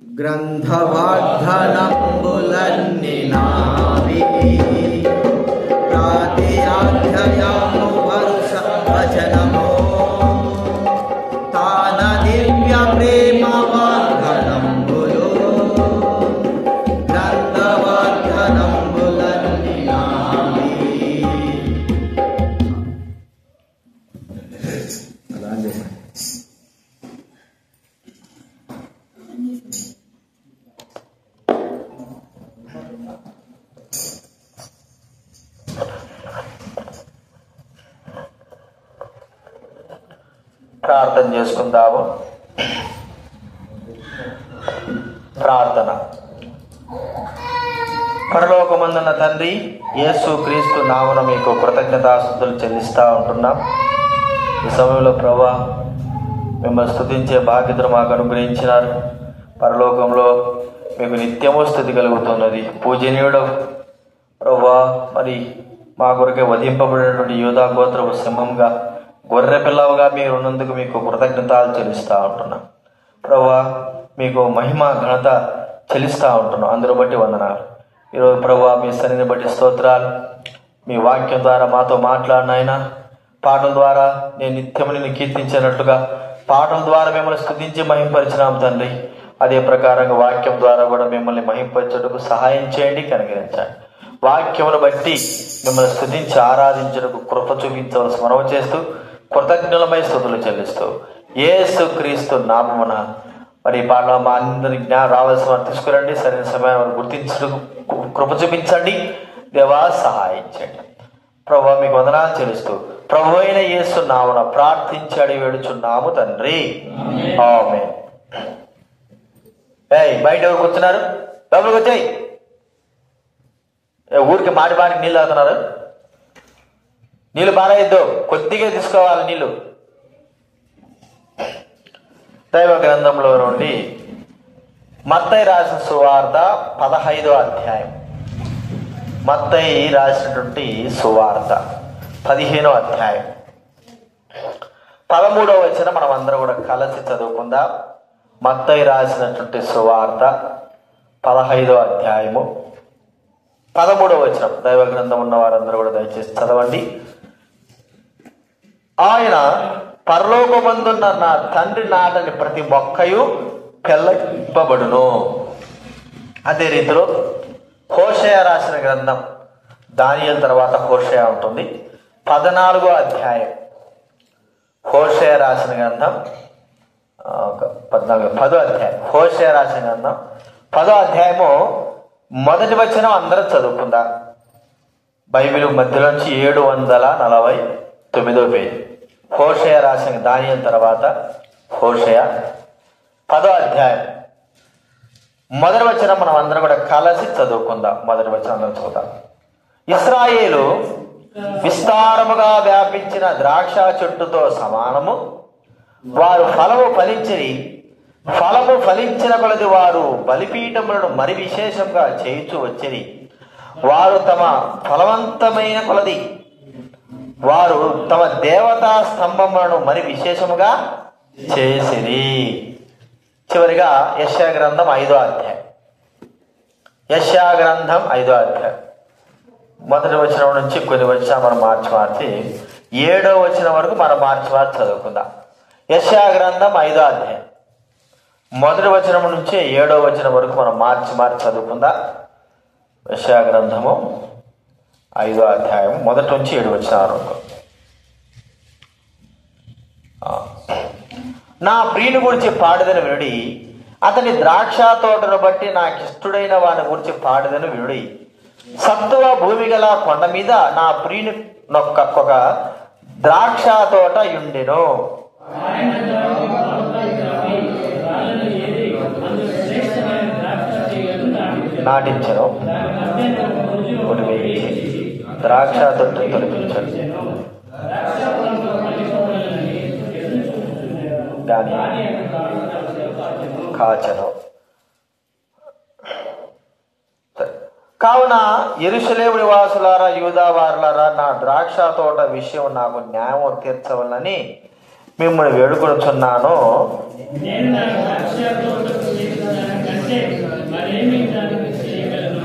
గ్రంథవార్ధనంబులన్ని నావి ప్రాతియాధ్యయము వరుస వచనము తాన దివ్య ప్రేమ వార్ధనంబులు గ్రంథవార్ధనంబులన్ని నావి. ప్రార్థన చేసుకుందాము. ప్రార్థన. పరలోకమందున్న తండ్రి, యేసు క్రీస్తు నామమున మీకు కృతజ్ఞతాస్తుతులు చెల్లిస్తూ ఉంటున్నాం. ఈ సమయంలో ప్రభువా, మిమ్మల్ని స్తుతించే బాధ్యతను మాకు అనుగ్రహించినారు. పరలోకంలో మీకు నిత్యము స్తుతి కలుగుతున్నది. పూజనీయుడు ప్రభువా, మరి మా కొరకే వధింపబడినటువంటి యూదా గోత్రపు సింహంగా గొర్రె పిల్లవుగా మీరు ఉన్నందుకు మీకు కృతజ్ఞతలు చెల్లిస్తూ ఉంటున్నాం. ప్రభువా, మీకు మహిమ ఘనత చెల్లిస్తూ ఉంటున్నాం. అందరూ బట్టి వందనాలు. ఈరోజు ప్రభువా, మీ సన్నిధిని బట్టి స్తోత్రాలు. మీ వాక్యం ద్వారా మాతో మాట్లాడినైనా పాటల ద్వారా నేను నిత్యము నిన్ను కీర్తించినట్లుగా పాటల ద్వారా మిమ్మల్ని స్తుతించి మహింపరిచినాం తండ్రి. అదే ప్రకారంగా వాక్యం ద్వారా కూడా మిమ్మల్ని మహింపరచుటకు సహాయం చేయండి, కనుగరించండి. వాక్యమును బట్టి మిమ్మల్ని స్తుతించి ఆరాధించుటకు కృప చూపించవలసి మనవి చేస్తూ కృతజ్ఞులమై స్తుతులు చెల్లిస్తూ యేసు క్రీస్తు నామమున మరి పాటలో మా అందరి రావాల్సిన వారు తీసుకురండి. సరైన సమయాన్ని వారు గుర్తించడానికి కృప చూపించండి. దేవా, సహాయం చేయండి. ప్రభు మీకు వందనాలు చెల్లిస్తూ ప్రభు అయిన యేసు నామమున ప్రార్థించి అడిగి వేడుచున్నాము తండ్రి, ఆమేన్. బయట ఎవరు కూర్చున్నారు? లోపలికి వచ్చాయి. ఊరికి మాటి మాటికి నీళ్ళు తాగుతున్నారు. నీళ్ళు పారేయద్దు, కొద్దిగా తీసుకోవాలి నీళ్ళు. దైవ గ్రంథంలో నుండి మత్తయి రాసిన సువార్త 15వ అధ్యాయం. మత్తయి రాసినటువంటి సువార్త 15వ అధ్యాయం 13వ వచనం మనం అందరం కూడా కలిసి చదువుకుందాం. మత్తయి రాసినటువంటి సువార్త 15వ అధ్యాయము 13వ వచనం. దైవ గ్రంథం ఉన్న వారందరూ కూడా దయచేసి చదవండి. ఆయన పరలోకమందున్న నా తండ్రి నాటని ప్రతి మొక్కయు పెళ్ళబడును. అదే రీతిలో హోషేయ రాసిన గ్రంథం, దానియేలు తర్వాత హోషేయ ఉంటుంది. 14వ అధ్యాయం హోషేయ రాసిన గ్రంథం 10వ అధ్యాయం హోషేయ రాసిన గ్రంథం 10వ అధ్యాయము మొదటి వచనం అందరూ చదువుకుందా. Bible మధ్యలోంచి 749వ page. హోషేయ రాసిన దానియేలు తర్వాత హోషేయ 10వ అధ్యాయం మొదటి వచనం మనం అందరం కూడా కలిసి చదువుకుందాం. మొదటి వచనం అందరం చదువుతాం. ఇశ్రాయేలు విస్తారముగా వ్యాపించిన ద్రాక్ష చెట్టుతో సమానము. వారు ఫలము ఫలించిన కొలది వారు బలిపీఠములను మరి విశేషంగా చేయుచు వచ్చిరి. వారు తమ ఫలవంతమైన కొలది వారు తమ దేవతా స్తంభములను మరి విశేషముగా చేసిరి. చివరిగా యెషయా గ్రంథం 5వ అధ్యాయం. యెషయా గ్రంథం 5వ అధ్యాయం మొదటి వచనం నుంచి కొన్ని వచనాలు మనం మార్చి 7వ వచనం వరకు మనం మార్చి చదువుకుందాం. యెషయా గ్రంథం 5వ అధ్యాయం మొదటి వచనం నుంచి 7వ వచనం వరకు మనం మార్చి చదువుకుందాం. యెషయా గ్రంథము 5వ అధ్యాయం మొదటి నుంచి 7 వచనాల వరకు. నా ప్రియుని గురించి పాడదని వినుడి, అతని ద్రాక్ష తోటను బట్టి నాకిష్టుడైన వాని గురించి పాడదని వినుడి. సత్తువ భూమి గల కొండ మీద నా ప్రియుని ఒక ద్రాక్ష తోట యుండెను. నాటించను, ద్రాక్ష తొట్టు తొలగించను, దాని కాచను. కావున యెరూషలేము నివాసులారా, యూదా వారులారా, నా ద్రాక్ష తోట విషయం నాకు న్యాయం తీర్చవలనని మిమ్మల్ని వేడుకొనుచున్నాను. అంటే మరేమి దానికి చేయగలను?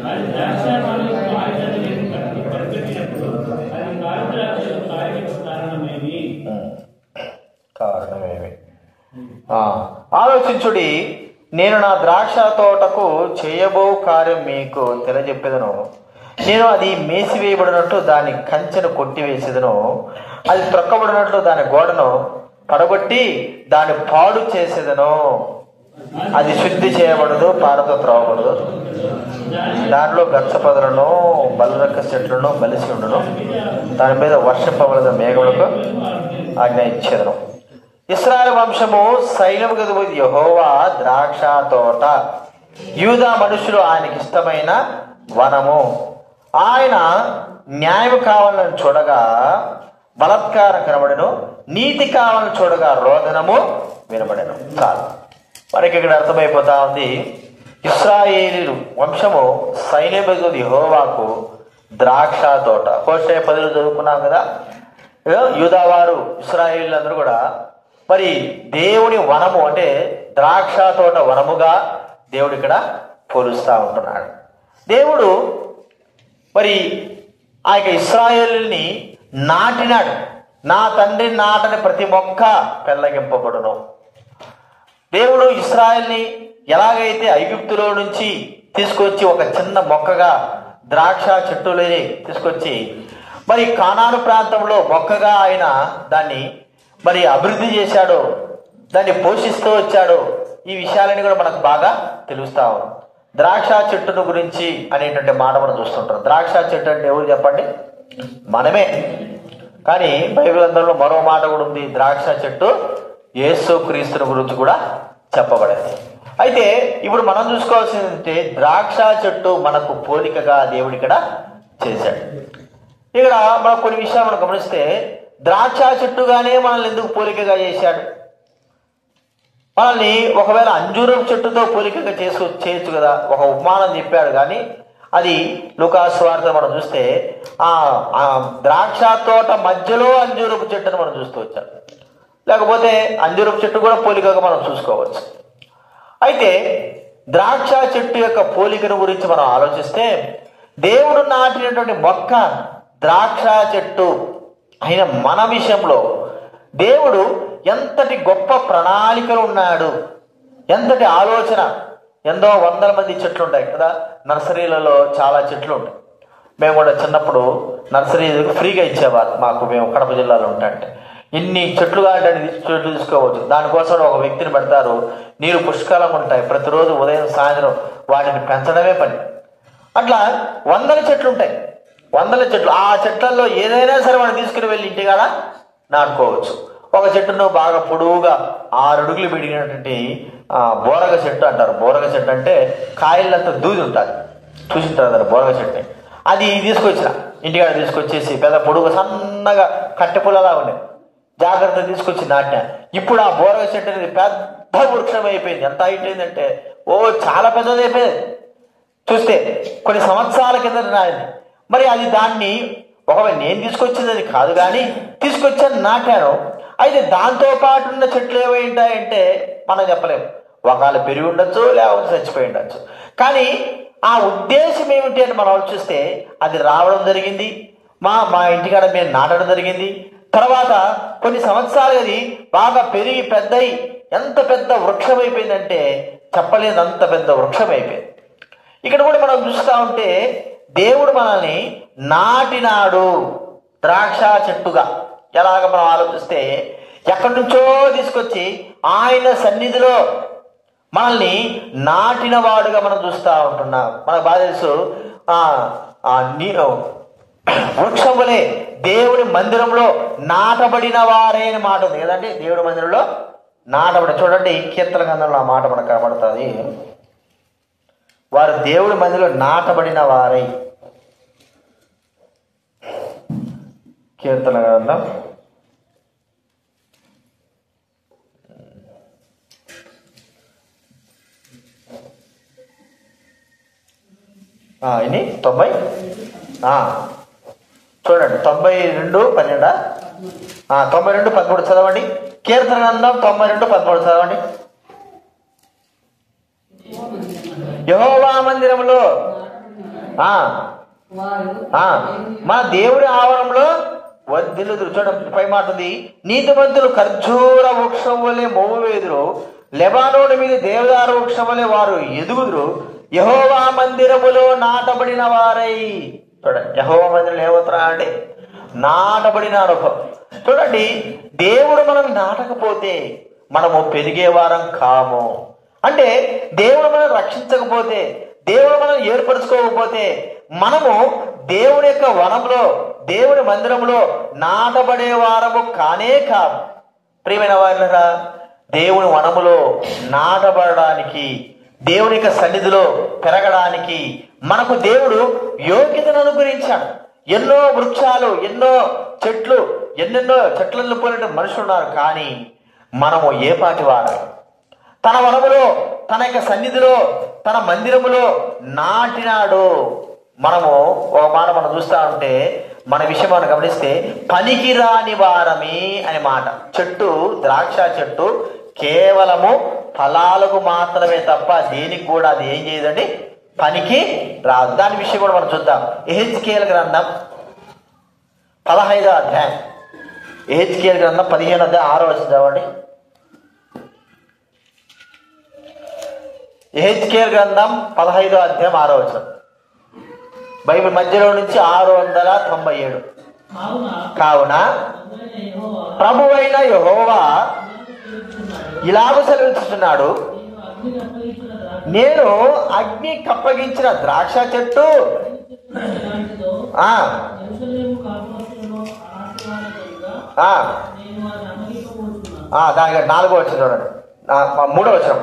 అది ద్రాక్షావల్లి కాయలను నేను కనిపెట్టినప్పుడు అది కాయద్రాక్షలు కాయలకు కారణమేమి? ఆలోచించుడి, నేను నా ద్రాక్ష తోటకు చేయబో కార్యం మీకు తెలియజెప్పేదను. నేను అది మేసివేయబడినట్లు దాని కంచెను కొట్టివేసేదను, అది త్రొక్కబడినట్లు దాని గోడను పడగొట్టి దాన్ని పాడు చేసేదను. అది శుద్ధి చేయబడదు, పారతో త్రవ్వబడదు. దానిలో గచ్చపదలను బలరక్క చెట్లను బలిసి ఉండును, దాని మీద వర్షపవలద మేఘములకు ఆజ్ఞ ఇచ్చేదను. ఇశ్రాయేలు వంశము సైన్యము గదువు యెహోవా ద్రాక్ష తోట, యూదా మనుషులు ఆయనకి ఇష్టమైన వనము. ఆయన న్యాయం కావాలని చూడగా బలత్కారం కనబడెను, నీతి కావాలని చూడగా రోదనము వినబడెను. చాలు, మనకి ఇక్కడ అర్థమైపోతా ఉంది. ఇశ్రాయేలీలు వంశము సైన్యము గదువు యెహోవాకు ద్రాక్ష తోట. హోషేయ 10 చదువుకున్నాం కదా. యూదా వారు ఇశ్రాయేలీలందరూ కూడా మరి దేవుని వనము అంటే ద్రాక్ష తోట వనముగా దేవుడు ఇక్కడ పోలుస్తూ ఉంటున్నాడు. దేవుడు మరి ఆ యొక్క ఇశ్రాయేలుని నాటినాడు. నా తండ్రి నాటని ప్రతి మొక్క పెళ్ళగింపబడును. దేవుడు ఇశ్రాయేల్ని ఎలాగైతే ఐగుప్తులో నుంచి తీసుకొచ్చి ఒక చిన్న మొక్కగా ద్రాక్ష చెట్టులని తీసుకొచ్చి మరి కానాను ప్రాంతంలో మొక్కగా ఆయన దాన్ని మరి అభివృద్ధి చేశాడో, దాన్ని పోషిస్తూ వచ్చాడో, ఈ విషయాలని కూడా మనకు బాగా తెలుస్తా ఉంది. ద్రాక్ష చెట్టును గురించి అనేటువంటి మాట మనం చూస్తుంటాం. ద్రాక్ష చెట్టు అంటే ఎవరు చెప్పండి? మనమే. కానీ బైబిల్ గ్రంథంలో మరో మాట కూడా ఉంది, ద్రాక్ష చెట్టు యేసు క్రీస్తుని గురించి కూడా చెప్పబడింది. అయితే ఇప్పుడు మనం చూసుకోవాల్సింది ఏంటంటే ద్రాక్ష చెట్టు మనకు పోలికగా దేవుడు ఇక్కడ చేశాడు. ఇక్కడ మనం కొన్ని విషయాలు మనం గమనిస్తే ద్రాక్ష చెట్టుగానే మనల్ని ఎందుకు పోలికగా చేశాడు? మనల్ని ఒకవేళ అంజూరం చెట్టుతో పోలికగా చేయొచ్చు కదా, ఒక ఉపమానం చెప్పాడు. కానీ అది లూకాసు సువార్త మనం చూస్తే ఆ ద్రాక్ష తోట మధ్యలో అంజూరపు చెట్టును మనం చూస్తూ వచ్చాం. లేకపోతే అంజూరపు చెట్టు కూడా పోలికగా మనం చూసుకోవచ్చు. అయితే ద్రాక్ష చెట్టు యొక్క పోలికను గురించి మనం ఆలోచిస్తే దేవుడు నాటినటువంటి మొక్క ద్రాక్ష చెట్టు అయిన మన విషయంలో దేవుడు ఎంతటి గొప్ప ప్రణాళికలు ఉన్నాడు, ఎంతటి ఆలోచన. ఎంతో వందల మంది చెట్లు ఉంటాయి కదా, నర్సరీలలో చాలా చెట్లు ఉంటాయి. మేము కూడా చిన్నప్పుడు నర్సరీ ఫ్రీగా ఇచ్చేవారు మాకు, మేము కడప జిల్లాలో ఉంటాయంటే. ఇన్ని చెట్లు కావాలంటే చెట్లు తీసుకోవచ్చు. దానికోసం ఒక వ్యక్తిని పెడతారు, నీరు పుష్కలంగా ఉంటాయి, ప్రతిరోజు ఉదయం సాయంత్రం వాటిని పెంచడమే పని. అట్లా వందల చెట్లు ఉంటాయి, వందల చెట్లు. ఆ చెట్లలో ఏదైనా సరే మనం తీసుకుని వెళ్ళి ఇంటికాడ నాటుకోవచ్చు. ఒక చెట్టును బాగా పొడవుగా 6 అడుగులు పెరిగినటువంటి బోరగ చెట్టు అంటారు. బోరగ చెట్టు అంటే కాయలంతా దూది ఉంటుంది, చూసింటారు కదా బోరగ చెట్టుని. అది తీసుకొచ్చిన ఇంటికాడ తీసుకొచ్చేసి పెద్ద పొడుగు సన్నగా కట్టె పుల్లలా ఉండే జాగ్రత్త తీసుకొచ్చి నాటినా. ఇప్పుడు ఆ బోరగ చెట్టు అనేది పెద్ద వృక్షం అయిపోయింది. ఎంత హైట్ అయిందంటే చాలా పెద్దది అయిపోయింది. చూస్తే కొన్ని సంవత్సరాల కింద నాటింది. మరి అది దాన్ని ఒకవేళ నేను తీసుకొచ్చింది అది కాదు, కానీ తీసుకొచ్చాను, నాటాను. అయితే దాంతో పాటు ఉన్న చెట్లు ఏమై ఉంటాయంటే మనం చెప్పలేము. ఒకవేళ పెరిగి ఉండొచ్చు, లేకపోతే చచ్చిపోయి ఉండొచ్చు. కానీ ఆ ఉద్దేశం ఏమిటి అని మనం ఆలోచిస్తే అది రావడం జరిగింది, మా ఇంటికాడ మేము నాటడం జరిగింది. తర్వాత కొన్ని సంవత్సరాలు అది బాగా పెరిగి పెద్దయి ఎంత పెద్ద వృక్షం అయిపోయిందంటే చెప్పలేదు, అంత పెద్ద వృక్షం అయిపోయింది. ఇక్కడ కూడా మనం చూస్తూ ఉంటే దేవుడు మనల్ని నాటినాడు ద్రాక్ష చెట్టుగా. ఎలాగ మనం ఆలోచిస్తే ఎక్కడి నుంచో తీసుకొచ్చి ఆయన సన్నిధిలో మనల్ని నాటిన వాడుగా మనం చూస్తూ ఉంటున్నాం. మనకు బాగా తెలుసు, వృక్షములే దేవుడి మందిరంలో నాటబడిన వారే అని మాట ఉంది కదండి. దేవుడి మందిరంలో నాటబడి, చూడండి కీర్తన గ్రంథంలో ఆ మాట మనకు కనబడుతుంది. వారు దేవుడి మందిలో నాటబడిన వారై. కీర్తన గ్రంథం 90 చూడండి 92:12 92:13 చదవండి. కీర్తన గ్రంథం 92:13 చదవండి. యెహోవా మందిరములో ఆ ఆ మన దేవుడి ఆవరణంలో వర్ధిల్లుదురు. చూడండి పై మాట ఉంది, నీతిమంతులు ఖర్జూర వృక్షం వలె మోవేదురు, లెబానోను మీద దేవదార వృక్షం వలె వారు ఎదుగుదురు, యెహోవా మందిరములో నాటబడిన వారై. చూడండి యెహోవా మందిరంలో ఏమవుతారా అండి? నాటబడిన అనుభవం. చూడండి దేవుడు మనం నాటకపోతే మనము పెరిగేవారం కాము. అంటే దేవుడు మనం రక్షించకపోతే, దేవుడు మనం ఏర్పరచుకోకపోతే మనము దేవుని యొక్క వనంలో, దేవుని మందిరంలో నాటబడే వారము కానే కాము. ప్రియమైన వారులారా, దేవుని వనములో నాటబడడానికి, దేవుని యొక్క సన్నిధిలో పెరగడానికి మనకు దేవుడు యోగ్యతను అనుగ్రహించాడు. ఎన్నో వృక్షాలు, ఎన్నో చెట్లు, ఎన్నెన్నో చెట్లను పోయిన మనుషులు ఉన్నారు. కానీ మనము ఏ పాటి వారు? తన వనములో, తన యొక్క సన్నిధిలో, తన మందిరములో నాటినాడు. మనము ఒక మాట మనం చూస్తా ఉంటే మన విషయం మనం గమనిస్తే పనికిరాని వారమే అనే మాట. చెట్టు, ద్రాక్ష చెట్టు కేవలము ఫలాలకు మాత్రమే తప్ప దేనికి కూడా అది ఏం చేయదండి, పనికి రాదు. దాని విషయం కూడా మనం చూద్దాం. యెహెజ్కేలు గ్రంథం 15వ అధ్యాయం, యెహెజ్కేలు గ్రంథం 15వ అధ్యాయం 6వ వచనం చదవండి. యెహెజ్కేలు గ్రంథం 15వ అధ్యాయం 6వ వచనం, బైబిల్ మధ్యలో నుంచి 697. కావున ప్రభువైన యెహోవా ఇలాగ సెలవిస్తున్నాడు, నేను అగ్ని కప్పగించిన ద్రాక్ష చెట్టు దాని 4వ వచనం చూడండి, 3వ వచనం,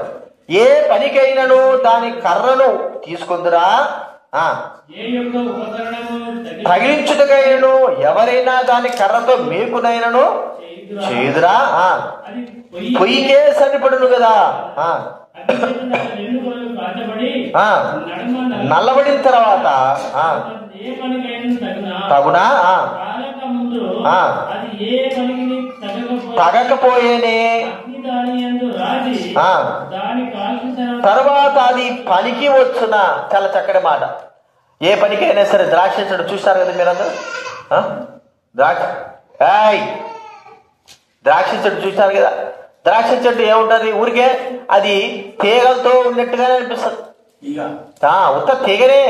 ఏ పనికైనను దాని కర్రను తీసుకుందురా, తగిలించుటకైనను ఎవరైనా దాని కర్రతో మేకునైనను చేదురా, పొయ్యికే సరిపడును కదా. నల్లబడిన తర్వాత తగునా, తగకపోయేనే, తర్వాత అది పనికి వచ్చున. చాలా చక్కటి మాట. ఏ పనికైనా సరే, ద్రాక్ష చెట్టు చూస్తారు కదా మీరందరూ, ద్రాక్ష చెట్టు చూస్తారు కదా. ద్రాక్ష చెట్టు ఏముంటది, ఊరికే అది తీగలతో ఉన్నట్టుగానే అనిపిస్తుంది. ఉత్త తీగనే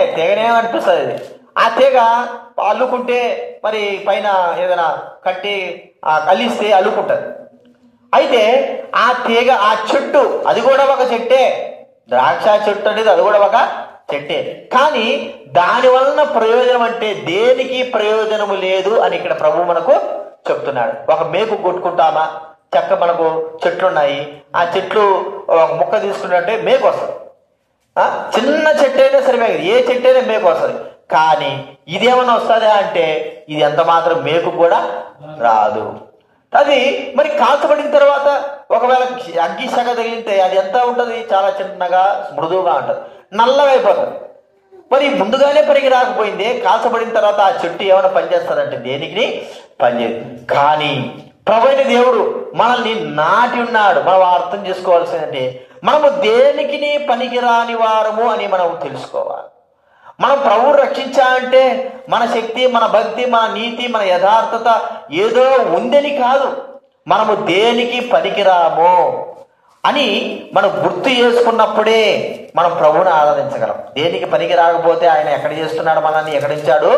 అనిపిస్తుంది. అది ఆ తీగ అల్లుకుంటే మరి పైన ఏదైనా కట్టి అల్లిస్తే అల్లుకుంటది. అయితే ఆ తీగ, ఆ చెట్టు అది కూడా ఒక చెట్టే. ద్రాక్ష చెట్టు అనేది అది కూడా ఒక చెట్టే. కానీ దాని వలన ప్రయోజనం అంటే దేనికి ప్రయోజనము లేదు అని ఇక్కడ ప్రభు మనకు చెప్తున్నాడు. ఒక మేకు కొట్టుకుంటామా, చెక్క మనకు చెట్లున్నాయి, ఆ చెట్లు ఒక ముక్క తీసుకున్నట్టే మేకు వస్తుంది. చిన్న చెట్టు అయినా సరే మేకు, ఏ చెట్టు అయినా మేకు వస్తుంది. కానీ ఇదేమన్నా వస్తుందా అంటే ఇది ఎంత మాత్రం మేకు కూడా రాదు. అది మరి కాల్చబడిన తర్వాత ఒకవేళ అగ్గి సగ తగిలితే అది ఎంత ఉంటుంది, చాలా చిన్నగా మృదువుగా ఉంటుంది, నల్లగా అయిపోతుంది. మరి ముందుగానే పనికి రాకపోయింది, కాల్చబడిన తర్వాత ఆ చెట్టు ఏమైనా పనిచేస్తుందంటే దేనికి పనిచేయదు. కానీ ప్రభువైన దేవుడు మనల్ని నాటి ఉన్నాడు. మనం అర్థం చేసుకోవాల్సిందంటే మనము దేనికి పనికిరాని వారము అని మనం తెలుసుకోవాలి. మనం ప్రభువు రక్షించాలంటే మన శక్తి, మన భక్తి, మన నీతి, మన యథార్థత ఏదో ఉందని కాదు. మనము దేనికి పనికిరాము అని మనం గుర్తు చేసుకున్నప్పుడే మనం ప్రభువుని ఆరాధించగలం. దేనికి పనికి రాకపోతే ఆయన ఎక్కడ చేస్తున్నాడు, మనల్ని ఎక్కడించాడు,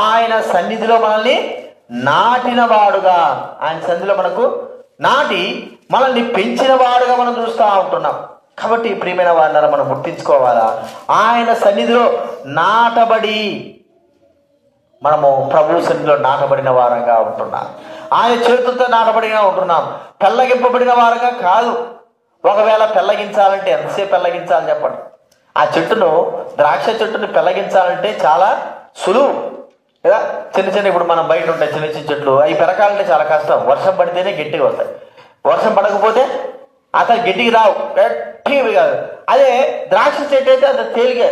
ఆయన సన్నిధిలో మనల్ని నాటిన వాడుగా, ఆయన సన్నిధిలో మనకు నాటి మనల్ని పెంచిన వాడుగా మనం చూస్తూ ఉంటున్నాం. కాబట్టి ప్రియమైన వారిని మనం గుర్తించుకోవాలా, ఆయన సన్నిధిలో నాటబడి మనము ప్రభు సన్నిధిలో నాటబడిన వారంగా ఉంటున్నాం. ఆయన చేతులతో నాటబడిగా ఉంటున్నాం, పెళ్ళగింపబడిన వారంగా కాదు. ఒకవేళ పెళ్ళగించాలంటే ఎంతసేపు పెళ్ళగించాలని చెప్పండి. ఆ చెట్టును, ద్రాక్ష చెట్టును పెళ్ళగించాలంటే చాలా సులువు కదా. చిన్న ఇప్పుడు మనం బయట ఉంటాయి చిన్న చిన్న చెట్లు, అవి పెరకాలంటే చాలా కష్టం. వర్షం పడితేనే గట్టిగా వస్తాయి, వర్షం పడకపోతే అసలు గట్టికి రావు, గట్టిగా కాదు. అదే ద్రాక్ష చెట్టు అయితే అంత తేలిగా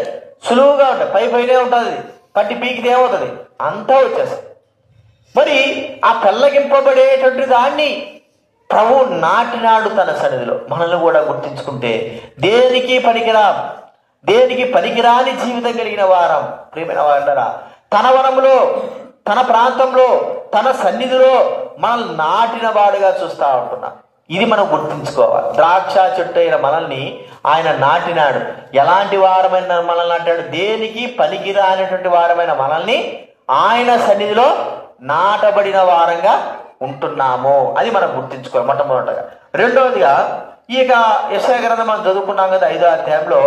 సులువుగా ఉంటుంది, పైనే ఉంటుంది, పట్టి పీకితే ఏమవుతుంది, అంతా వచ్చేస్తుంది. మరి ఆ పెళ్ళగింపబడేటువంటి దాన్ని ప్రభు నాటినాడు తన సన్నిధిలో. మనల్ని కూడా గుర్తించుకుంటే దేనికి పనికిరా, దేనికి పనికిరాని జీవితం కలిగిన వారం. ప్రియమైన వారంటారా, తన వనంలో, తన ప్రాంతంలో, తన సన్నిధిలో మనల్ని నాటిన వాడుగా చూస్తూ ఉంటున్నాం. ఇది మనం గుర్తుంచుకోవాలి. ద్రాక్ష చెట్టు అయిన మనల్ని ఆయన నాటినాడు. ఎలాంటి వారమైన మనల్ని నాటాడు? దేనికి పనికిరానిటువంటి వారమైన మనల్ని ఆయన సన్నిధిలో నాటబడిన వారంగా ఉంటున్నాము. అది మనం గుర్తించుకోవాలి మొట్టమొదటిగా. రెండవదిగా ఇక యెషయా గ్రంథం మనం చదువుకున్నాం కదా 5వ అధ్యాయంలో,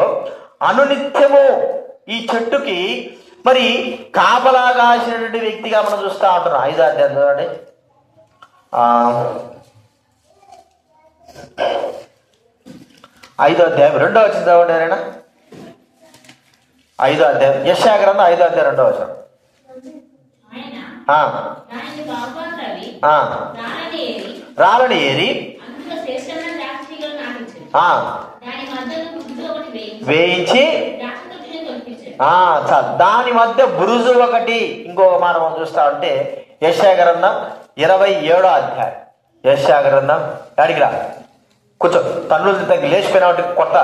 అనునిత్యము ఈ చెట్టుకి మరి కాపలాగా కాసినటువంటి వ్యక్తిగా మనం చూస్తూ ఉంటున్నాం. 5వ అధ్యాయం చూడండి. 5వ అధ్యాయం 2వ వచనం చదవండి ఎవరైనా. 5వ అధ్యాయం యెషయా గ్రంథం 5వ అధ్యాయం 2వ వచనం. రాళ్ళని ఏరి వేయించి దాని మధ్య బురుజు ఒకటి. ఇంకొక మనం చూస్తా ఉంటే యెషయా గ్రంథం 27వ అధ్యాయం. యెషయా గ్రంథం అడిగిరా కూర్చో, తన్నులు తగ్గి లేచిపోయిన వాటి కొత్త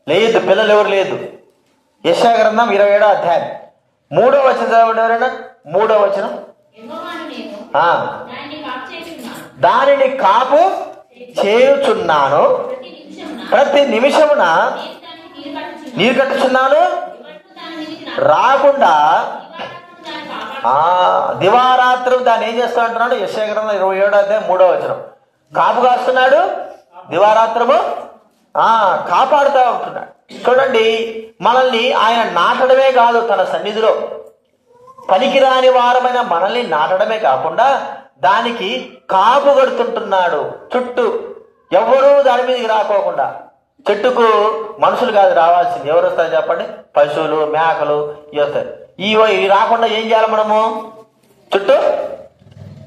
లేదు, పిల్లలు ఎవరు లేదు. యెషయా గ్రంథం 27వ అధ్యాయం 3వ వచనం చదవండి ఎవరైనా. 3వ వచనం, దానిని కాపు చేయుచున్నాను, ప్రతి నిమిషమున నీరు కట్టుచున్నాను, రాకుండా దివారాత్రం దాన్ని ఏం చేస్తా అంటున్నాడు. యెషయా గ్రంథం 27వ అధ్యాయం 3వ వచనం. కాపు కాస్తున్నాడు, దివారాత్రము కాపాడుతూ ఉంటున్నాడు. చూడండి, మనల్ని ఆయన నాటడమే కాదు, తన సన్నిధిలో పనికిరాని వారమైన మనల్ని నాటడమే కాకుండా దానికి కాపు కడుతుంటున్నాడు. చుట్టూ ఎవరూ దాని మీదకి రాకోకుండా. చెట్టుకు మనుషులు కాదు రావాల్సింది, ఎవరు వస్తారు చెప్పండి? పశువులు, మేకలు ఇవి వస్తాయి. ఇవి రాకుండా ఏం చేయాలి? మనము చుట్టూ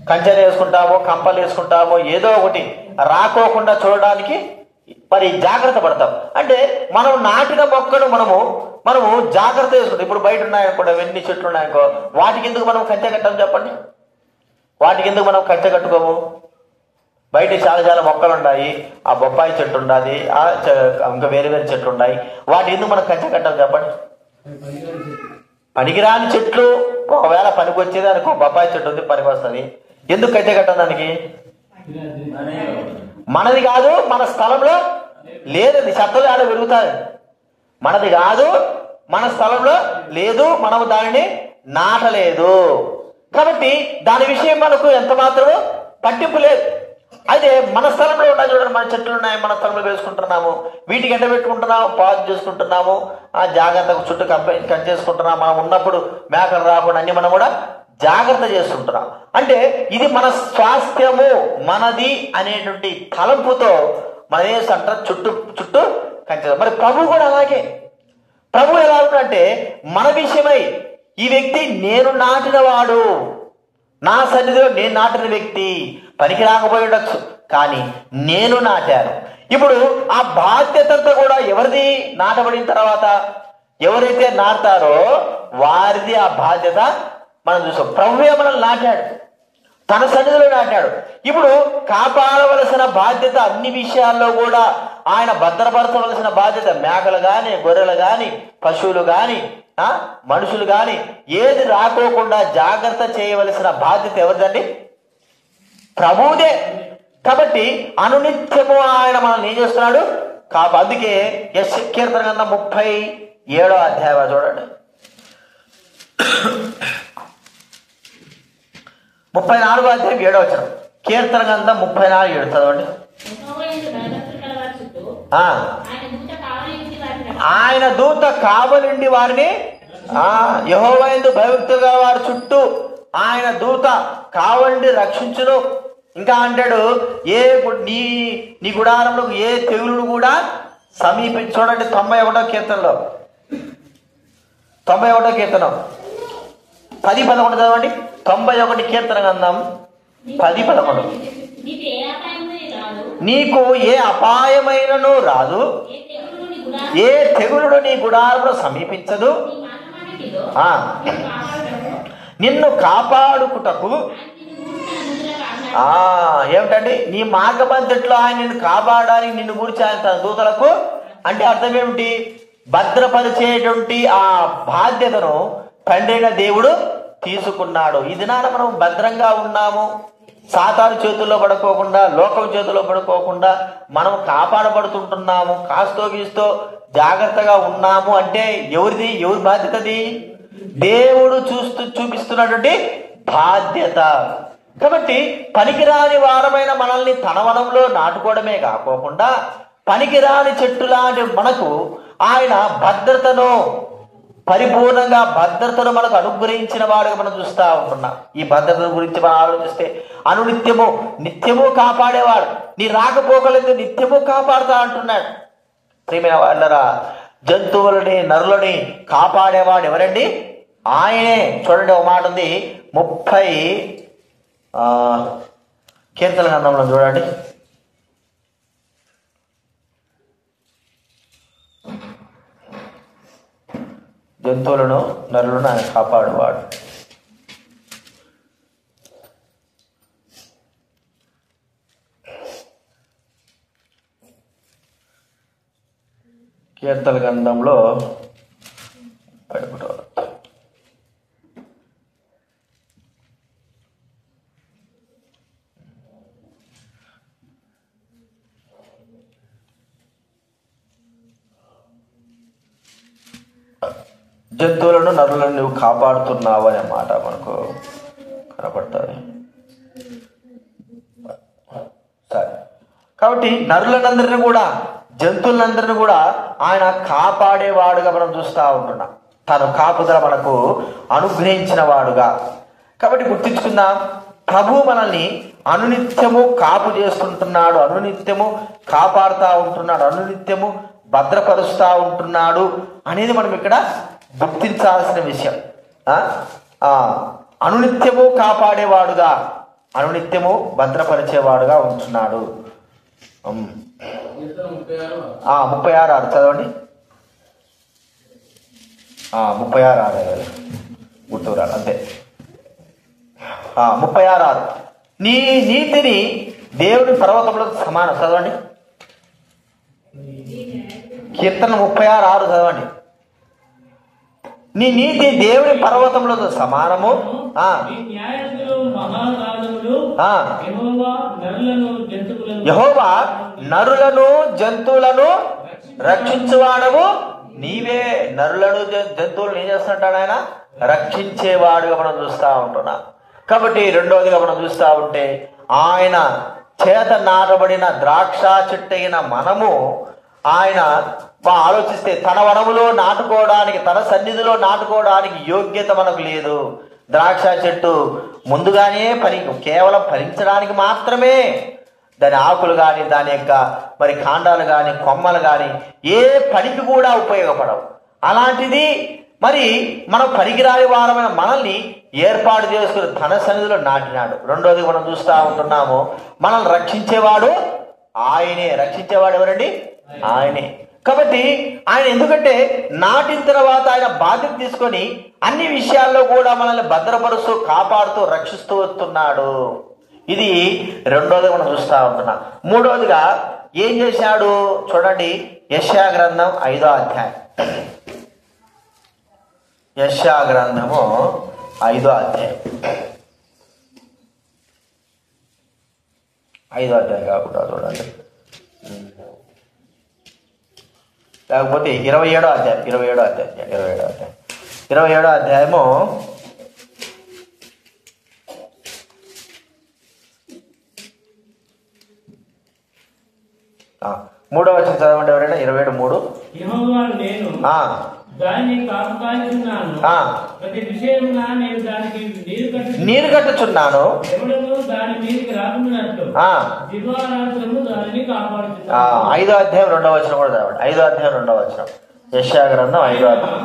కంచెలు వేసుకుంటాము, కంపలు వేసుకుంటాము, ఏదో ఒకటి రాకోకుండా చూడడానికి మరి జాగ్రత్త పడతాం. అంటే మనం నాటిన మొక్కను మనము జాగ్రత్త వేసుకుంటాం. ఇప్పుడు బయట ఉన్నాయనుకోండి, ఎన్ని చెట్లు ఉన్నాయనుకో, వాటికి ఎందుకు మనం కంచె కట్టాము చెప్పండి? వాటికి ఎందుకు మనం కంచె కట్టుకోము? బయట చాలా చాలా మొక్కలు ఉన్నాయి, ఆ బొప్పాయి చెట్టు ఉన్నది, ఇంకా వేరే వేరే చెట్లు ఉన్నాయి, వాటి ఎందుకు మనం కంచె కట్టాము చెప్పండి? పనికిరాని చెట్లు ఒకవేళ పనికి వచ్చేది అనుకో, బొప్పాయి చెట్టు ఉంది పనికి వస్తుంది, ఎందుకు కంచె కట్టాం దానికి? మనది కాదు, మన స్థలంలో లేదండి, చెత్తలు ఆడ పెరుగుతుంది. మనది కాదు, మన స్థలంలో లేదు, మనము దానిని నాటలేదు. కాబట్టి దాని విషయం మనకు ఎంత మాత్రము పట్టింపు లేదు. అయితే మన స్థలంలో ఉన్నాయి చూడండి, మన చెట్లు ఉన్నాయి, మన స్థలంలో వేసుకుంటున్నాము, వీటికి ఎండ పెట్టుకుంటున్నాము, పాదు చేసుకుంటున్నాము, జాగ్రత్తగా చుట్టూ కంచేసుకుంటున్నాము. మనం ఉన్నప్పుడు మేకలు రాకుండా అన్ని మనం కూడా జాగ్రత్త చేస్తుంటున్నాం. అంటే ఇది మన స్వాస్థ్యము, మనది అనేటువంటి తలంపుతో మన ఏసంట చుట్టూ కంచే. మరి ప్రభు కూడా అలాగే. ప్రభు ఎలా ఉందంటే మన విషయమై, ఈ వ్యక్తి నేను నాటినవాడు, నా సన్నిధిలో నేను నాటిన వ్యక్తి, పనికి రాకపోయి ఉండొచ్చు కానీ నేను నాటాను. ఇప్పుడు ఆ బాధ్యత అంతా కూడా ఎవరిది? నాటబడిన తర్వాత ఎవరైతే నాటుతారో వారిది ఆ బాధ్యత. మనం చూసాం, ప్రభువే మనల్ని నాటాడు, తన సన్నిధిలో నాటాడు. ఇప్పుడు కాపాడవలసిన బాధ్యత అన్ని విషయాల్లో కూడా ఆయన భద్రపరచవలసిన బాధ్యత, మేకలు కానీ, గొర్రెలు కానీ, పశువులు కానీ, మనుషులు కానీ ఏది రాకోకుండా జాగ్రత్త చేయవలసిన బాధ్యత ఎవరిదండి? ప్రభువుదే. కాబట్టి అనునిత్యము ఆయన మనల్ని ఏం చేస్తున్నాడు? అందుకే కీర్తన గ్రంథం 37వ అధ్యాయం చూడండి, 34వ అధ్యాయం 7వ వచనం. కీర్తన గ్రంథం 34:7 చదవండి. ఆయన దూత కావలిండి వారిని, యెహోవా యందు భయభక్తులుగా వారి చుట్టూ ఆయన దూత కావలిండి రక్షించును. ఇంకా అంటాడు, నీ గుడారంలో ఏ తెగులు కూడా సమీపించి. చూడండి 91వ కీర్తనలో, 91వ కీర్తనం 10-11 చదవండి. 91 కీర్తన గ్రంథం 10-11. నీకు ఏ అపాయమైనను రాదు, ఏ తెగులుడు నీ గుడారంలో సమీపించదు, నిన్ను కాపాడుకుటకు. ఏమిటండి? నీ మార్గపంతట్లో ఆయన నిన్ను కాపాడడానికి నిన్ను గురించి ఆయన తన దూతలకు. అంటే అర్థం ఏమిటి? భద్రపరిచేటువంటి ఆ బాధ్యతను తండ్రి అయిన దేవుడు తీసుకున్నాడు. ఈ దినాన మనం భద్రంగా ఉన్నాము, సాతాను చేతుల్లో పడుకోకుండా, లోకం చేతుల్లో పడుకోకుండా మనం కాపాడబడుతుంటున్నాము, కాస్తో గీస్తో జాగ్రత్తగా ఉన్నాము అంటే ఎవరి బాధ్యతది? దేవుడు చూపిస్తున్నటువంటి బాధ్యత. కాబట్టి పనికిరాని వారమైన మనల్ని తన వనంలో నాటుకోవడమే కాకోకుండా పనికిరాని చెట్టు లాంటి మనకు ఆయన పరిపూర్ణంగా భద్రతను మనకు అనుగ్రహించిన వాడుగా మనం చూస్తూ ఉంటున్నాం. ఈ భద్రత గురించి మనం ఆలోచిస్తే నిత్యము కాపాడేవాడు, నీ రాకపోకలేదు నిత్యము కాపాడుతా అంటున్నాడు. ప్రియమైన వాళ్ళరా, జంతువులని నరులని కాపాడేవాడు ఎవరండి? ఆయనే. చూడండి, ఒక మాట ఉంది 30 కీర్తన గ్రంథంలో చూడండి. జంతువులను నరులను ఆయన కాపాడువాడు. కీర్తన గ్రంథంలో జంతువులను నరులను నువ్వు కాపాడుతున్నావు అనే మాట మనకు కనపడుతుంది. సరే, కాబట్టి నరులనందరినీ కూడా జంతువులందరినీ కూడా ఆయన కాపాడేవాడుగా మనం చూస్తూ ఉంటున్నాం. తను కాపుదల మనకు అనుగ్రహించిన వాడుగా. కాబట్టి గుర్తించుకుందాం, ప్రభు మనల్ని అనునిత్యము కాపు చేస్తుంటున్నాడు, అనునిత్యము కాపాడుతూ ఉంటున్నాడు, అనునిత్యము భద్రపరుస్తూ ఉంటున్నాడు అనేది మనం ఇక్కడ గుర్తించాల్సిన విషయం. అనునిత్యము కాపాడేవాడుగా, అనునిత్యము భద్రపరిచేవాడుగా ఉంటున్నాడు. 36:6 చదవండి. 36:6 గుర్తురాడు అంతే. 36:6 నీ నీతిని దేవుని పర్వతంలో సమానం. చదవండి, కీర్తన 36:6 చదవండి. నీ నీతి దేవుని పర్వతంలో సమానము. యెహోవా నరులను జంతువులను రక్షించువాడవు నీవే. నరులను జంతువులను ఏం చేస్తుంటాడు ఆయన? రక్షించేవాడుగా మనం చూస్తూ ఉంటున్నాం. కాబట్టి రెండవదిగా మనం చూస్తూ ఉంటే ఆయన చేత నాటబడిన ద్రాక్ష చెట్టు అయిన మనము ఆయన ఆలోచిస్తే తన వనములో నాటుకోవడానికి, తన సన్నిధిలో నాటుకోవడానికి యోగ్యత మనకు లేదు. ద్రాక్ష చెట్టు ముందుగానే కేవలం ఫలించడానికి మాత్రమే దాని ఆకులు కానీ, దాని యొక్క మరి కాండాలు కానీ, కొమ్మలు కానీ ఏ పనికి కూడా ఉపయోగపడవు. అలాంటిది మరి మనం పనికిరాని వారమైన మనల్ని ఏర్పాటు చేసుకుని తన సన్నిధిలో నాటినాడు. రెండోది మనం చూస్తూ ఉంటున్నాము, మనల్ని రక్షించేవాడు ఆయనే. రక్షించేవాడు ఎవరండి? ఆయనే. కాబట్టి ఆయన ఎందుకంటే నాటిన తర్వాత ఆయన బాధ్యత తీసుకొని అన్ని విషయాల్లో కూడా మనల్ని భద్రపరుస్తూ, కాపాడుతూ, రక్షిస్తూ వస్తున్నాడు. ఇది రెండోది మనం చూస్తూ ఉంటున్నాం. మూడోదిగా ఏం చేశాడు చూడండి, యెషయా గ్రంథం 5వ అధ్యాయం. యెషయా గ్రంథము 5వ అధ్యాయం. 5వ అధ్యాయం కాకుండా చూడండి, లేకపోతే 27వ అధ్యాయం. 27వ అధ్యాయము 3వ వచనం చదవండి ఎవరైనా. 27:3 యెహోవా నేను దాన్ని కాపాడుచున్నాను, ప్రతి విషయమున నేను దానికి నీరు కట్టుచున్నాను, ఎవడును దాని మీదకి రాకున్నట్లు దివారాత్రము దానిని కాపాడుచున్నాను. 5వ అధ్యాయం 2వ వచనం కూడా చదవండి. 5వ అధ్యాయం 2వ వచనం, యెషయా గ్రంథం 5వ అధ్యాయం.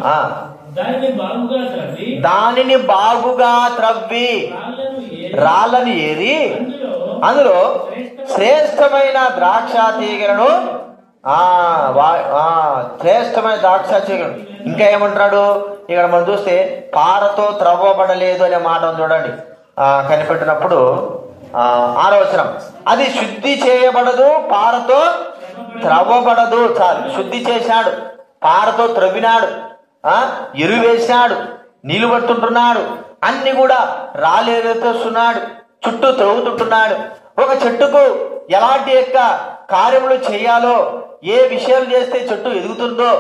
దానిని బాగుగా త్రవ్వి రాళ్ళను ఏరి అందులో శ్రేష్టమైన ద్రాక్ష తీగలను శ్రేష్టమైన ద్రాక్ష తీగలను. ఇంకా ఏమంటున్నాడు ఇక్కడ మనం చూస్తే, పారతో త్రవ్వబడలేదు అనే మాట చూడండి. కనిపెట్టినప్పుడు 6వ వచనం, అది శుద్ధి చేయబడదు, పారతో త్రవ్వబడదు. చాలు, శుద్ధి చేశాడు. పారతో త్రవ్వినాడు, ఎరువు వేసినాడు, నీళ్లు పడుతుంటున్నాడు, అన్ని కూడా రాలేస్తున్నాడు, చుట్టూ త్రవ్వుతుంటున్నాడు. ఒక చెట్టుకు ఎలాంటి యొక్క కార్యములు చేయాలో, ఏ విషయాలు చేస్తే చెట్టు ఎదుగుతుందో,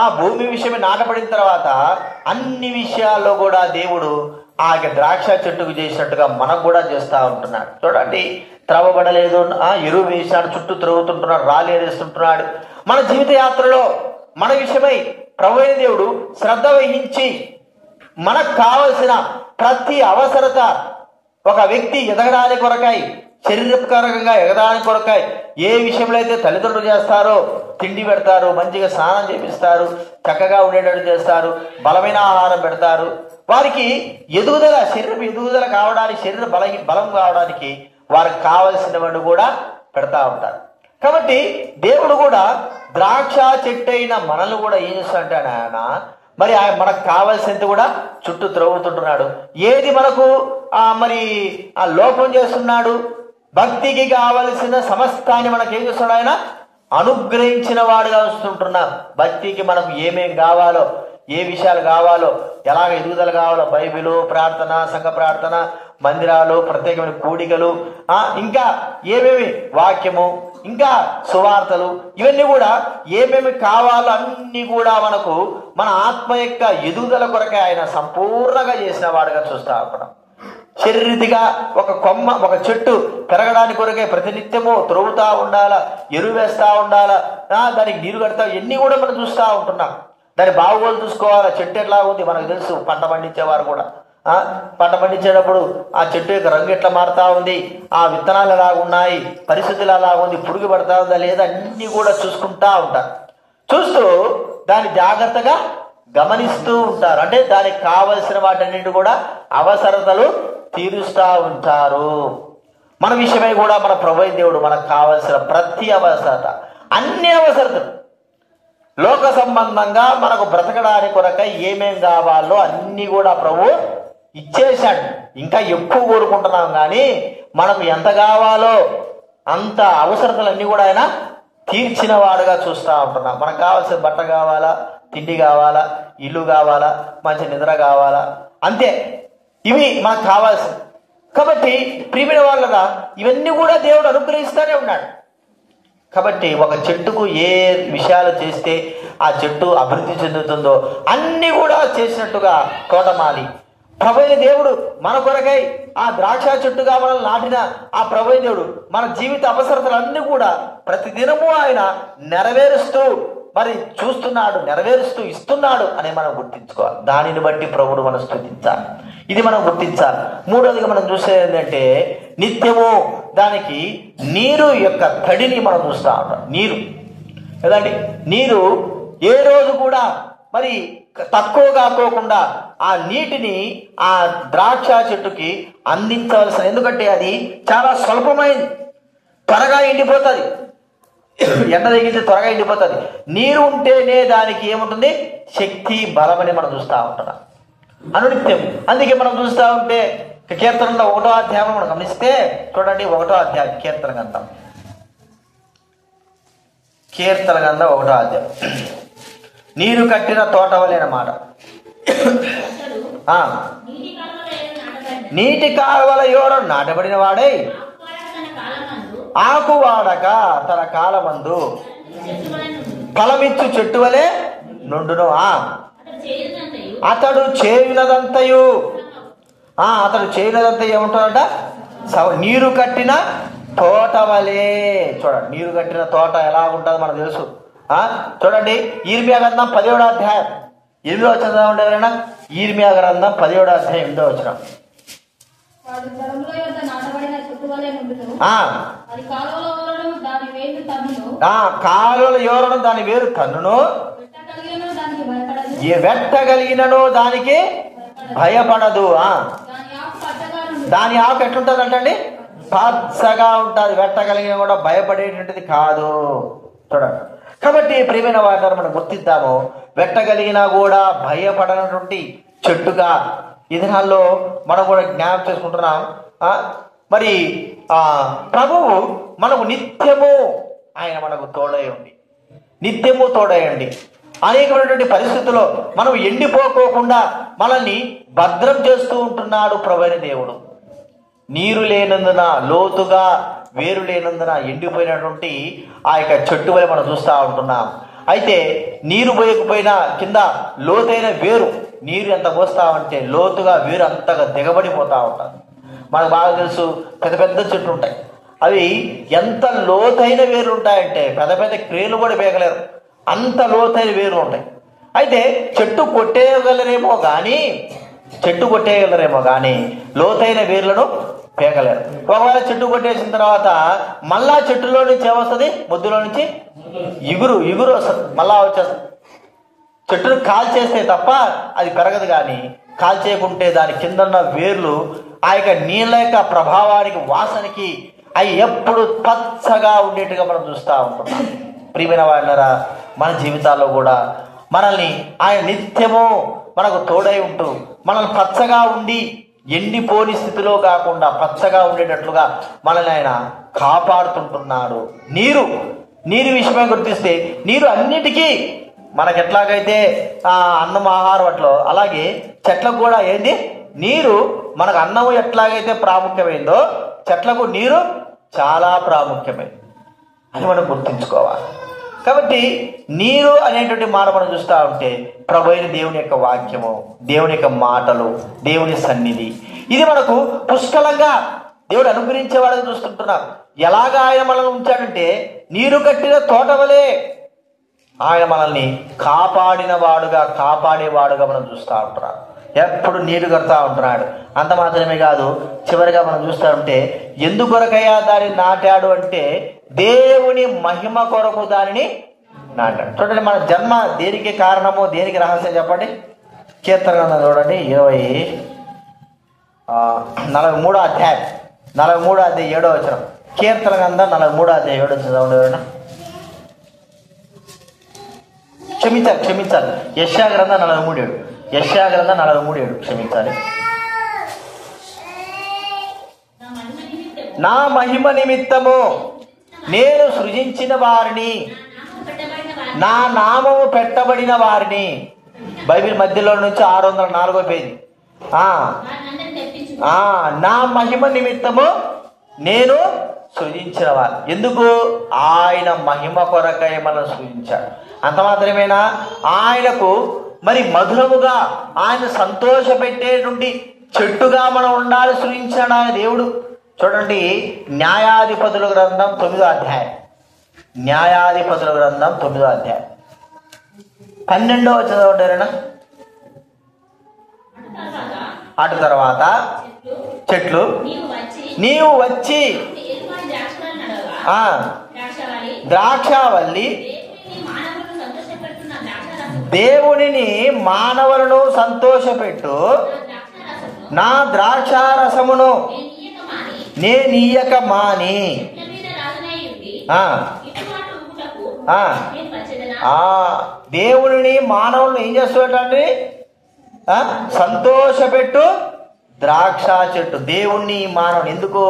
ఆ భూమి విషయమే నాటపడిన తర్వాత అన్ని విషయాల్లో కూడా దేవుడు ఆ ద్రాక్ష చెట్టుకు చేసినట్టుగా మనకు కూడా చేస్తూ ఉంటున్నాడు. చూడండి, త్రవ్వబడలేదు, ఎరువు వేసినాడు, చుట్టూ త్రవ్వుతుంటున్నాడు, రాలేస్తుంటున్నాడు. మన జీవిత యాత్రలో మన విషయమై ప్రభువైన దేవుడు శ్రద్ధ వహించి మనకు కావలసిన ప్రతి అవసరత, ఒక వ్యక్తి ఎదగడానికి కొరకై, శరీరపరంగా ఎదగడానికి కొరకై ఏ విషయంలో అయితే తల్లిదండ్రులు చేస్తారో, తిండి పెడతారు, మంచిగా స్నానం చేపిస్తారు, చక్కగా ఉండేటట్టు చేస్తారు, బలమైన ఆహారం పెడతారు, వారికి ఎదుగుదల, శరీరం ఎదుగుదల కావడానికి, శరీర బలం కావడానికి వారికి కావలసినవన్నీ కూడా పెడతా ఉంటారు. కాబట్టి దేవుడు కూడా ద్రాక్ష చెట్టు అయిన మనల్ని కూడా ఏం చేస్తాడంటే ఆయన మరి మనకు కావాల్సినంత కూడా చుట్టూ త్రవ్వుతుంటున్నాడు. ఏది మనకు మరి ఆ లోపం చేస్తున్నాడు, భక్తికి కావలసిన సమస్తాన్ని మనకు ఏం చేస్తున్నాడు, ఆయన అనుగ్రహించిన వాడుగా వస్తుంటున్నాం. భక్తికి మనకు ఏమేం కావాలో, ఏ విషయాలు కావాలో, ఎలాగ ఎదుగుదల కావాలో, బైబిలు, ప్రార్థన, సంఘ ప్రార్థన, మందిరాలు, ప్రత్యేకమైన కూడికలు, ఇంకా ఏమేమి వాక్యము, ఇంకా సువార్తలు, ఇవన్నీ కూడా ఏమేమి కావాలో అన్ని కూడా మనకు మన ఆత్మ యొక్క ఎదుగుదల కొరకే ఆయన సంపూర్ణంగా చేసిన వాడుగా చూస్తా ఉన్నాం. శరీరీతిగా ఒక కొమ్మ, ఒక చెట్టు పెరగడానికి కొరకే ప్రతినిత్యము త్రవ్వుతా ఉండాలా, ఎరువు వేస్తూ ఉండాలా, దానికి నీరు కడతా, ఇవన్నీ కూడా మనం చూస్తూ ఉంటున్నాం. దాని బాగోలు చూసుకోవాలా, చెట్టు ఎట్లా ఉంది మనకు తెలుసు. పంట పండించేవారు కూడా పంట పండించేటప్పుడు ఆ చెట్టు యొక్క రంగు ఎట్లా మారుతా ఉంది, ఆ విత్తనాలు ఎలాగున్నాయి, పరిస్థితులు ఎలా ఉంది, పురుగు పడతా ఉందా లేదా, అన్ని కూడా చూసుకుంటా ఉంటారు. చూస్తూ దాన్ని జాగ్రత్తగా గమనిస్తూ ఉంటారు. అంటే దానికి కావలసిన వాటన్నిటి కూడా అవసరతలు తీరుస్తూ ఉంటారు. మన విషయమై కూడా మన ప్రభువైన దేవుడు మనకు కావలసిన ప్రతి అవసరత, అన్ని అవసరతలు లోక సంబంధంగా మనకు బ్రతకడానికి కొరక ఏమేం కావాలో అన్ని కూడా ప్రభు ఇచ్చేశాడు. ఇంకా ఎక్కువ కోరుకుంటున్నాం, కానీ మనకు ఎంత కావాలో అంత అవసరతలన్నీ కూడా ఆయన తీర్చిన వాడుగా చూస్తూ ఉంటున్నాం. మనకు కావాల్సిన బట్ట కావాలా, తిండి కావాలా, ఇల్లు కావాలా, మంచి నిద్ర కావాలా, అంతే, ఇవి మనకు కావాల్సింది. కాబట్టి ప్రియమైన వాళ్ళగా ఇవన్నీ కూడా దేవుడు అనుగ్రహిస్తూనే ఉన్నాడు. కాబట్టి ఒక చెట్టుకు ఏ విషయాలు చేస్తే ఆ చెట్టు అభివృద్ధి చెందుతుందో అన్నీ కూడా చేసినట్టుగా తోటమాలి ప్రభువైన దేవుడు మన కొరకై ఆ ద్రాక్ష చెట్టుగా మనల్ని నాటిన ఆ ప్రభువైన దేవుడు మన జీవిత అవసరతలన్నీ కూడా ప్రతిదినము ఆయన నెరవేరుస్తూ మరి చూస్తున్నాడు, నెరవేరుస్తూ ఇస్తున్నాడు అని మనం గుర్తించుకోవాలి. దానిని బట్టి ప్రభువును మనం స్తుతించాలి, ఇది మనం గుర్తించాలి. మూడోదిగా మనం చూసేది ఏంటంటే నిత్యము దానికి నీరు యొక్క తడిని మనం చూస్తూ ఉంటాం. నీరు కదండి, నీరు ఏ రోజు కూడా మరి తక్కువ కాకోకుండా ఆ నీటిని ఆ ద్రాక్ష చెట్టుకి అందించవలసిన, ఎందుకంటే అది చాలా స్వల్పమైంది, త్వరగా ఎండిపోతుంది, ఎండ తగిలితే త్వరగా ఎండిపోతుంది. నీరు ఉంటేనే దానికి ఏముంటుంది, శక్తి, బలమని మనం చూస్తూ ఉంటున్నాం అనునిత్యం. అందుకే మనం చూస్తూ ఉంటే కీర్తనలో 1వ అధ్యాయం మనం గమనిస్తే చూడండి, 1వ అధ్యాయం కీర్తన గ్రంథం 1వ అధ్యాయం నీరు కట్టిన తోట వలె అన్నమాట. నీటి కాలువల యోర నాటబడిన వాడై ఆకు వాడక తన కాలమందు ఫలమిచ్చు చెట్టు వలె నుండును. అతడు చేయునదంతయు ఏముంటాడట, నీరు కట్టిన తోట వలె. చూడండి, నీరు కట్టిన తోట ఎలా ఉంటుందో మనకు తెలుసు. చూడండి, ఇర్మియా గ్రంథం 17వ అధ్యాయం 8వ వచనం ఉండేవరైనా. ఇర్మియా గ్రంథం 17వ అధ్యాయం 8వ వచనం. కాలువల యోరను దాని వేరు తన్నును, వెట్టగలిగినను దానికి భయపడదు. దాని ఆకు ఎట్లుంటుంది అంటండి, పచ్చగా ఉంటుంది. వెట్టగలిగిన కూడా భయపడేటువంటిది కాదు. చూడండి, కాబట్టి ప్రియమైన వాటిని మనం గుర్తిద్దాము. వెట్టగలిగినా కూడా భయపడనటువంటి చెట్టుగా ఈ దినాల్లో మనం కూడా జ్ఞాపకం చేసుకుంటున్నాం. మరి ప్రభువు మనకు నిత్యము ఆయన మనకు తోడై ఉండి, నిత్యము తోడయండి. అనేకమైనటువంటి పరిస్థితుల్లో మనం ఎండిపోకోకుండా మనల్ని భద్రం చేస్తూ ఉంటున్నాడు ప్రభువైన దేవుడు. నీరు లేనందున, లోతుగా వేరు లేనందున ఎండిపోయినటువంటి ఆ యొక్క చెట్టు వల్ల మనం చూస్తూ ఉంటున్నాం. అయితే నీరు పోయకపోయినా కింద లోతైన వేరు, నీరు ఎంత పోస్తామంటే లోతుగా వేరు అంతగా దిగబడిపోతూ ఉంటారు. మనకు బాగా తెలుసు, పెద్ద పెద్ద చెట్లు ఉంటాయి, అవి ఎంత లోతైన వేరు ఉంటాయంటే పెద్ద పెద్ద క్రేలు కూడా వేయగలేరు, అంత లోతైన వేరు ఉంటాయి. అయితే చెట్టు కొట్టేయగలరేమో కానీ లోతైన వేర్లను పేగలేరు. ఒకవేళ చెట్టు కొట్టేసిన తర్వాత మళ్ళా చెట్టులో నుంచి ఏమొస్తుంది? ముద్దులో నుంచి ఇగురు వస్తుంది, మళ్ళా వచ్చేస్తుంది. చెట్టును కాల్చేస్తే తప్ప అది పెరగదు, కానీ కాల్చేయకుంటే దాని కింద ఉన్న వేర్లు ఆ యొక్క నీళ్ళ యొక్క ప్రభావానికి, వాసనకి అవి ఎప్పుడు పచ్చగా ఉండేట్టుగా మనం చూస్తూ ఉంటున్నాం. ప్రియమైన వాళ్ళరా, మన జీవితాల్లో కూడా మనల్ని ఆయన నిత్యము మనకు తోడై ఉంటూ మనల్ని పచ్చగా ఉండి ఎండిపోని స్థితిలో కాకుండా పచ్చగా ఉండేటట్లుగా మనల్ని ఆయన కాపాడుతుంటున్నాడు. నీరు విషయమై గుర్తిస్తే నీరు అన్నిటికీ మనకు ఎట్లాగైతే అన్నం ఆహారం అట్లో, అలాగే చెట్లకు కూడా ఏంది నీరు. మనకు అన్నము ఎట్లాగైతే ప్రాముఖ్యమైందో చెట్లకు నీరు చాలా ప్రాముఖ్యమైంది అని మనం గుర్తుంచుకోవాలి. కాబట్టి నీరు అనేటువంటి మాట మనం చూస్తూ ఉంటే ప్రభువైన దేవుని యొక్క వాక్యము, దేవుని యొక్క మాటలు, దేవుని సన్నిధి, ఇది మనకు పుష్కలంగా దేవుడు అనుగ్రహించేవాడుగా చూస్తుంటున్నాం. ఎలాగా ఆయన మనల్ని ఉంచాడంటే నీరు కట్టిన తోట వలె ఆయన మనల్ని కాపాడేవాడుగా మనం చూస్తూ ఉంటున్నాం. ఎప్పుడు నీరు కడతా ఉంటున్నాడు. అంత మాత్రమే కాదు, చివరిగా మనం చూస్తూ ఉంటే ఎందుకొరకయ్యా దాన్ని నాటాడు అంటే దేవుని మహిమ కొరకు దానిని నాటాడు. చూడండి, మన జన్మ దేనికి కారణమో, దేనికి రహస్యం చెప్పండి. కీర్తన గ్రంథం చూడండి 43వ అధ్యాయం 7వ వచనం. కీర్తన గ్రంథం 43వ అధ్యాయం 7వ వచనం. క్షమించాలి యెషయా గ్రంథం 43:7 క్షమించాలి. నా మహిమ నిమిత్తము నేను సృజించిన వారిని, నా నామము పెట్టబడిన వారిని. బైబిల్ మధ్యలో నుంచి 604వ పేజీ. నా మహిమ నిమిత్తము నేను సృజించిన వారు. ఎందుకు? ఆయన మహిమ కొరకై మనం సృజించాడు. అంత మాత్రమేనా? ఆయనకు మరి మధురముగా ఆయన సంతోషపెట్టేటువంటి చెట్టుగా మనం ఉండాలి సృజించాడు ఆయన దేవుడు. చూడండి, న్యాయాధిపతుల గ్రంథం 9వ అధ్యాయం. న్యాయాధిపతుల గ్రంథం 9వ అధ్యాయం 12వ వచనం ఉంటారేనా? అటు తర్వాత చెట్లు నీవు వచ్చి ద్రాక్షావల్లి, దేవునిని మానవులను సంతోషపెట్టు నా ద్రాక్షారసమును నేనీయక మాని. దేవునిని మానవులను ఏం చేస్తున్నట్టండి? సంతోషపెట్టు ద్రాక్ష చెట్టు. దేవుణ్ణి మానవుని ఎందుకు?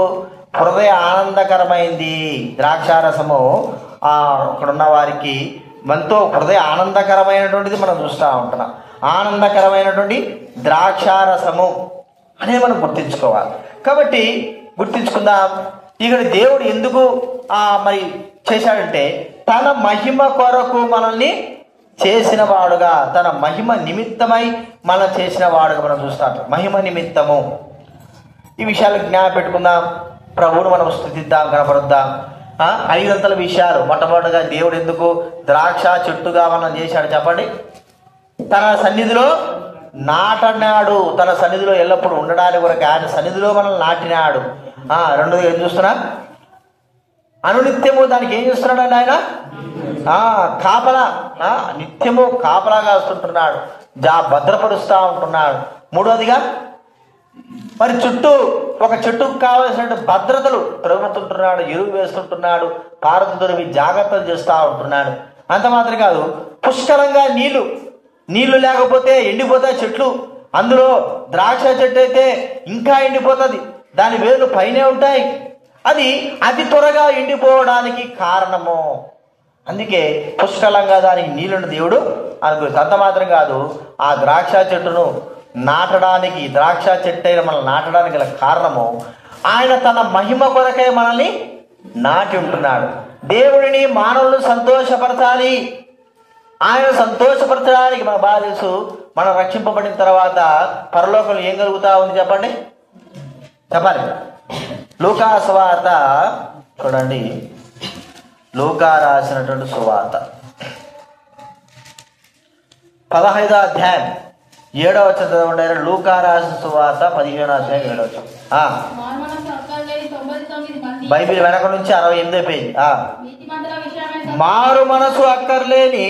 హృదయ ఆనందకరమైంది ద్రాక్షారసము. అక్కడున్న వారికి మనతో హృదయ ఆనందకరమైనటువంటిది మనం చూస్తూ ఉంటున్నాం. ఆనందకరమైనటువంటి ద్రాక్షారసము అనేది మనం గుర్తించుకోవాలి. కాబట్టి గుర్తించుకుందాం, ఇక్కడ దేవుడు ఎందుకు మరి చేశాడంటే తన మహిమ కొరకు మనల్ని చేసిన వాడుగా, తన మహిమ నిమిత్తమై మనం చేసిన వాడుగా మనం చూస్తాం. మహిమ నిమిత్తము ఈ విషయాలు జ్ఞాపకం పెట్టుకుందాం. ప్రభువును మనం స్తుతిద్దాం, కనపరుద్దాం. 5 విషయాలు. మొట్టమొదటిగా దేవుడు ఎందుకు ద్రాక్ష చెట్టుగా మనం చేశాడు చెప్పండి? తన సన్నిధిలో నాటన్నాడు. తన సన్నిధిలో ఎల్లప్పుడూ ఉండడానికి కొరకు ఆయన సన్నిధిలో మనల్ని నాటినాడు. రెండోది ఏం చూస్తున్నా? అనునిత్యము దానికి ఏం చేస్తున్నాడు ఆయన? కాపలా, నిత్యము కాపలాగా వస్తుంటున్నాడు, భద్రపరుస్తూ ఉంటున్నాడు. మూడోదిగా మరి ఒక చెట్టుకు కావలసిన భద్రతలు త్రవ్వుతుంటున్నాడు, ఎరువు వేస్తుంటున్నాడు, పారదొరివి జాగ్రత్తలు చేస్తూ ఉంటున్నాడు. అంత మాత్రం కాదు, పుష్కలంగా నీళ్లు లేకపోతే ఎండిపోతాయి చెట్లు. అందులో ద్రాక్ష చెట్టు అయితే ఇంకా ఎండిపోతుంది, దాని వేర్లు పైనే ఉంటాయి. అది అతి త్వరగా ఎండిపోవడానికి కారణము. అందుకే పుష్కలంగా దానికి నీళ్లను దేవుడు అనుగ్రహిస్తాడు. అంత మాత్రం కాదు, ఆ ద్రాక్ష చెట్టును నాటడానికి, ద్రాక్ష చెట్టు అయిన మనల్ని నాటడానికి గల కారణము ఆయన తన మహిమ కొరకై మనల్ని నాటి ఉంటున్నాడు. దేవుడిని మానవులు సంతోషపరచాలి. ఆయన సంతోషపరచడానికి మన బాగా తెలుసు. మనం రక్షింపబడిన తర్వాత పరలోకంలో ఏం కలుగుతా ఉంది చెప్పండి, చెప్పాలి. లూకా సువార్త చూడండి, లూకా రాసినటువంటి సువార్త 15వ అధ్యాయం 7వ వచనం చదవండి. లూకా రాసిన సువార్త 15వ అధ్యాయం 7వ వచనం. బైబిల్ వెనక నుంచి 68వ పేజీ. మారు మనసు అక్కర్లేని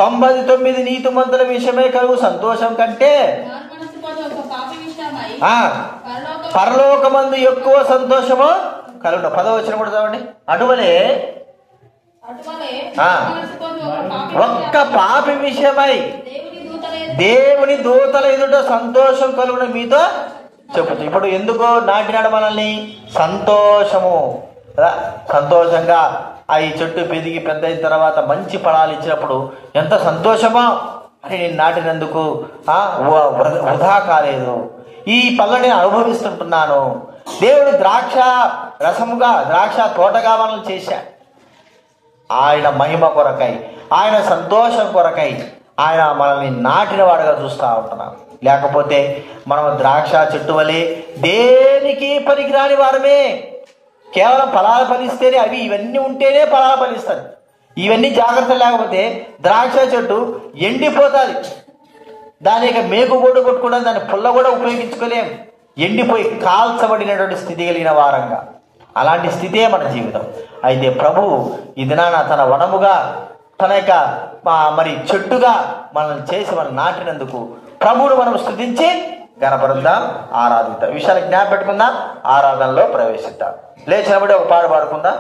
99 నీతిమంతుల విషయమే కలుగు సంతోషం కంటే పరలోకమందు ఎక్కువ సంతోషము కలుగును. 10వ వచనం కూడా చదవండి. అటువలే ఒక్క పాపి విషయమై దేవుని దూతల ఎదుట సంతోషం కలుగును మీతో చెప్పుతూ. ఇప్పుడు ఎందుకో నాటినాడు మనల్ని? సంతోషము, సంతోషంగా ఈ చెట్టు పెరిగి పెద్ద అయిన తర్వాత మంచి ఫలాలు ఇచ్చినప్పుడు ఎంత సంతోషమో అని నేను నాటినందుకు వృధా కాలేదు, ఈ పళ్ళని అనుభవిస్తుంటున్నాను. దేవుడు ద్రాక్ష రసముగా, ద్రాక్ష తోటగా మనల్ని చేశాడు. ఆయన మహిమ కొరకై, ఆయన సంతోషం కొరకై ఆయన మనల్ని నాటిన వాడుగా చూస్తూ ఉంటున్నాం. లేకపోతే మనం ద్రాక్ష చెట్టు వలె దేనికి పనికిరాని వారమే. కేవలం ఫలాలు ఫలిస్తేనే, ఇవన్నీ ఉంటేనే ఫలాలు ఫలిస్తారు. ఇవన్నీ జాగ్రత్త లేకపోతే ద్రాక్ష చెట్టు ఎండిపోతుంది. దాని యొక్క మేకు కూడా కొట్టుకోవడం, దాని పుల్ల కూడా ఉపయోగించుకోలేం. ఎండిపోయి కాల్చబడినటువంటి స్థితి కలిగిన వారంగా, అలాంటి స్థితే మన జీవితం. అయితే ప్రభువు ఈ దినాన తన వనముగా, తన యొక్క మరి చెట్టుగా మనల్ని చేసి మనం నాటినందుకు ప్రభువును మనం స్తుతించి గణపరుద్దాం, ఆరాధిద్దాం. ఈ విషయాలు జ్ఞాపకం పెట్టుకుందాం, ఆరాధనలో ప్రవేశిద్దాం. లేచినబడి ఒక పాట పాడుకుందాం.